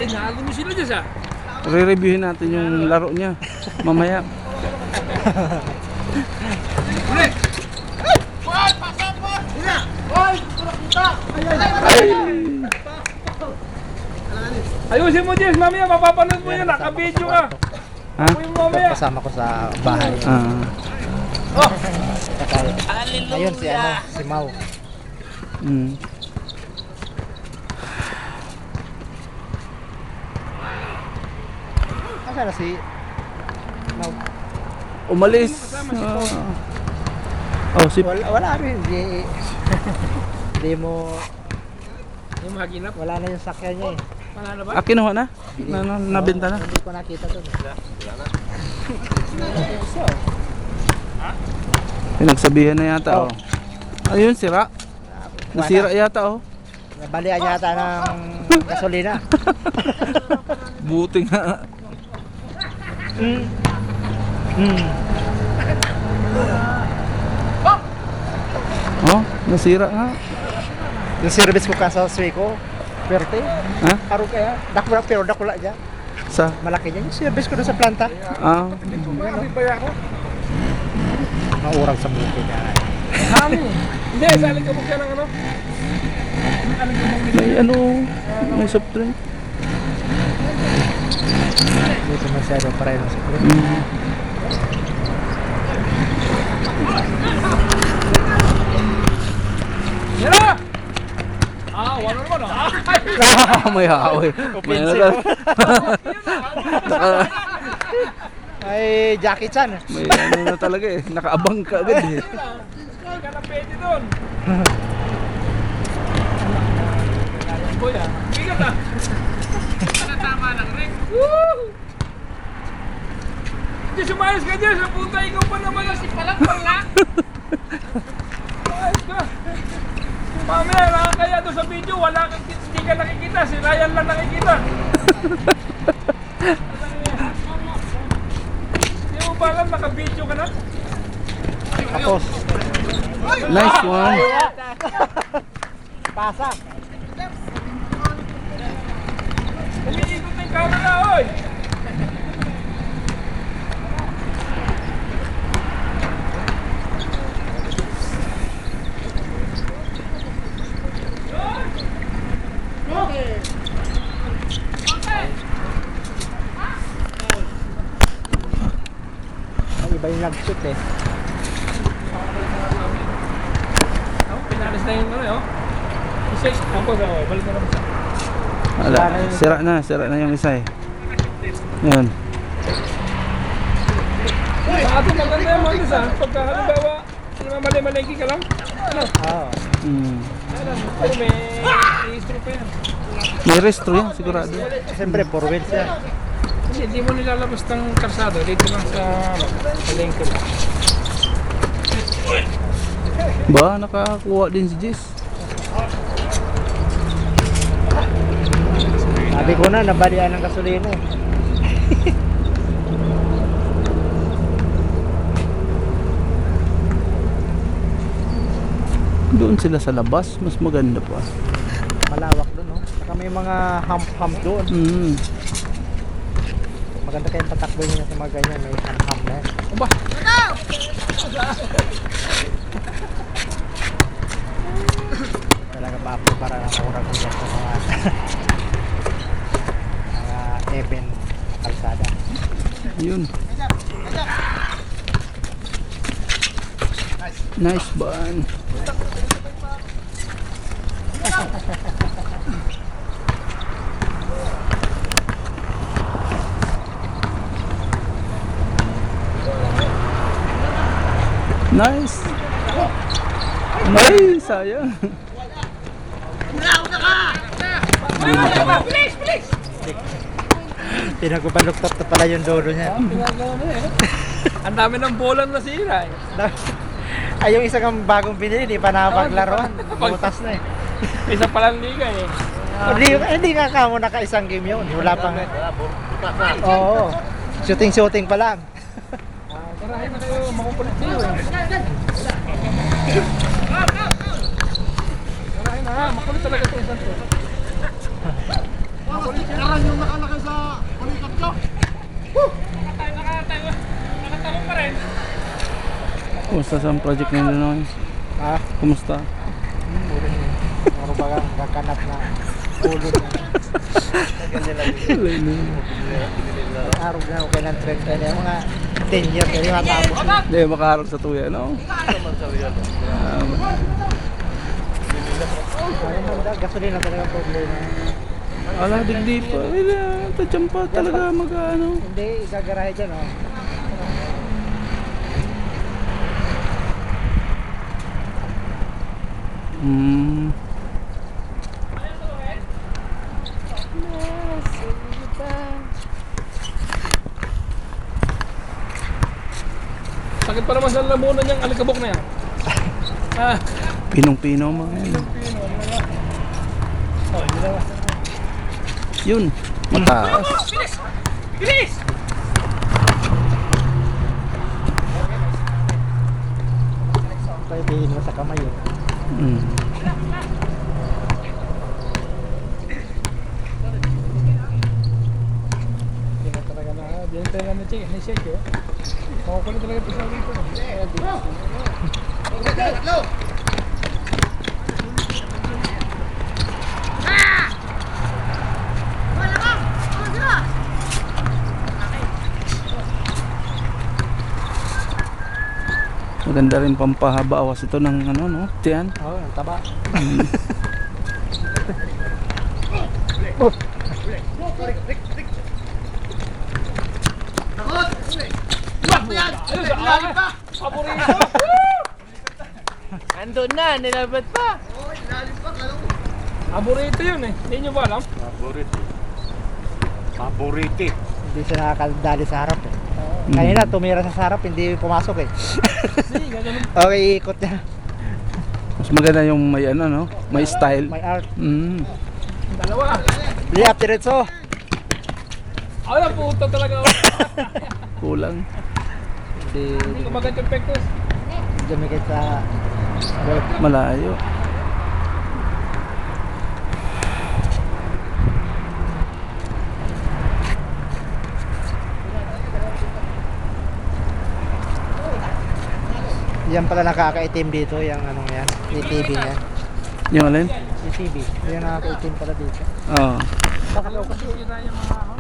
Tinalo mo sila dyan, sa? Re-reviewin natin yung laro niya mamaya. Ayusin mo, Jess. Mamaya, mapapanood mo yan. Naka-video ka. Ha? Ayusin mo mamaya. Kasama ko sa bahay. Ayun si ano, si Mau. Mm. Asa na si Mau? Umalis. Oh, si Wala rin, hindi. Hindi mo, Yung maginap. wala na yung sakyan niya eh. Wala na ba? kinuha na? Nabenta na? Hindi ko nakita doon. Pinagsabihan na yata, oh. Ayun, sira. Nasira yata, oh. Nabalian yata ng gasolina. Buti nga. Oh, nasira nga. Yung service ko sa Suico, perte. Ha? Karo kaya, dakula pero dakula dyan. Sa? Malaki dyan. Yung service ko doon sa planta. Ah. Maurang sa buti niya. Hindi, sali ka mo siya ng ano? May ano, may soft drink. Dito masyado pa rin sa planta. Mm. Yan na! Wala naman, May hawi. May Ay, Jackie Chan. may ano na talaga eh. Nakaabang ka agad eh. Hindi ka na pwede doon. Boy, bigat ah. Tama lang, Rick. Woo! Diyos, umayos ka dyan. Sa puta, ikaw pa naman si palang pala. Umayos ka. Mamaya, nakakaya doon sa video. Wala kang hindi ka nakikita. Si Ryan lang nakikita. Hindi mo ba alam, naka-video ka na? Tapos. Nice one. Pasa. Umiikot na yung camera, oy! Ay, iba yung nag-shoot eh. Pinalis na yung ano, oh. Isa, ako, balik na naman sa... Wala. Sira na yung isa eh. Yun. Sa atin, maganda yung mga isa. Pagka halimbawa, mali-malengki ka lang. Ano? Oo. Mm. Pero may registro pa yan. May restro yan, sigurado. Siyempre, 4 wheels yan. Kasi hindi mo nilalabas ng karsado. Dito lang sa palengke lang. Ba, nakakuha din si Jess. Sabi ko na, nabalian ng gasolina eh. Doon sila sa labas, mas maganda pa. Malawak doon, no? Saka may mga hump-hump doon. Mm. Maganda kayong patakboy nyo sa mga ganyan. May hump-hump na yan. Aba! Talaga pa para nakurang ko dyan sa mga even kalsada. Yun. Nice ban. Nice. Ay, sayang. Please, please! Pinagpabaluktot na pala yung dodo niya. Ang dami ng bolang nasira eh. Ay, yung isang bagong binili, di pa nakapaglaruan. Butas na eh. Isa palang liga eh. Hindi nga kamo naka-isang game yun. Wala pang... Oo. Shooting pa lang. Tarahin na kayo, makukulit kayo eh. Tarahin na ha, makulit talaga ito isang to. Nakatago pa rin. Kumusta sa project nila noon? Ha? Kumusta? Ano ba ang kakanap na ulo na. Araw na ako ng 30 na mga 10 years na matapos. Hindi, makaharap sa tuya, no? Gasolina talaga problema. Ala, digdi pa. Wala, tadyang pa talaga mag-ano. Hindi, igagarahe dyan oh. Hmm. Sakit pa naman sa lamunan niyang alikabok na yan. Ah, Pinong-pino mo. Yun. Mataas. bilis! Bilis! Pwede mo sa kamay oh. Hmm. Hindi na talaga na. Diyan tayo na check. Ni-check eh. Makukulit talaga ito sa dito. Maganda rin pampahaba awas ito ng ano, no? Tiyan. Oo, ang taba. Ayun, pa! Paborito! Andun na, nilabot pa. Paborito yun eh. Hindi nyo ba alam? Paboriti. Hindi siya nakakadali sa harap eh. Kanina tumira sa harap, hindi pumasok eh. Hindi, ganyan. Okay, ikot niya. Mas maganda yung may ano, no? May style. May art. Hmm. Dalawa. Liap, diretso. Ay, ang puto talaga. Kulang. Hindi, Hindi ko maganda yung pektos. dumikit sa... Malayo. Yan pala nakakaitim dito, yung anong yan, ETV niya. Yung alin? ETV, yan nakakaitim pala dito. Oo. Bakit ako Kasi yung mga